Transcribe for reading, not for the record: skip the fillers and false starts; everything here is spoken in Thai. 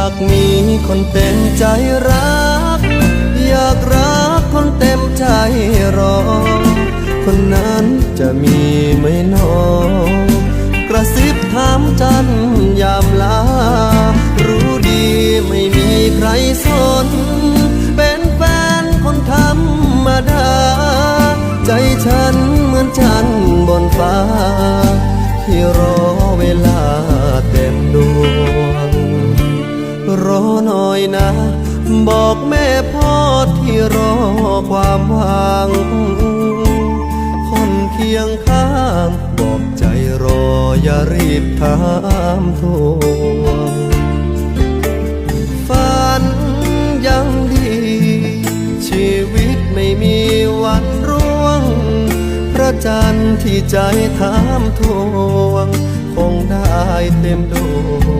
ากมีคนเต็มใจรักอยากรักคนเต็มใจรอคนนั้นจะมีไหมหนอกระซิบถามจันยามลารู้ดีไม่มีใครสนเป็นแฟนคนธรรมดาใจฉันเหมือนจันบนฟ้าที่รอเวลาเต็มดวงรอหน่อยนะบอกแม่พ่อที่รอความหวังคนเคียงข้างบอกใจรออย่ารีบถามทวงฝันยังดีชีวิตไม่มีวันร่วงพระจันทร์ที่ใจถามทวงคงได้เต็มดวง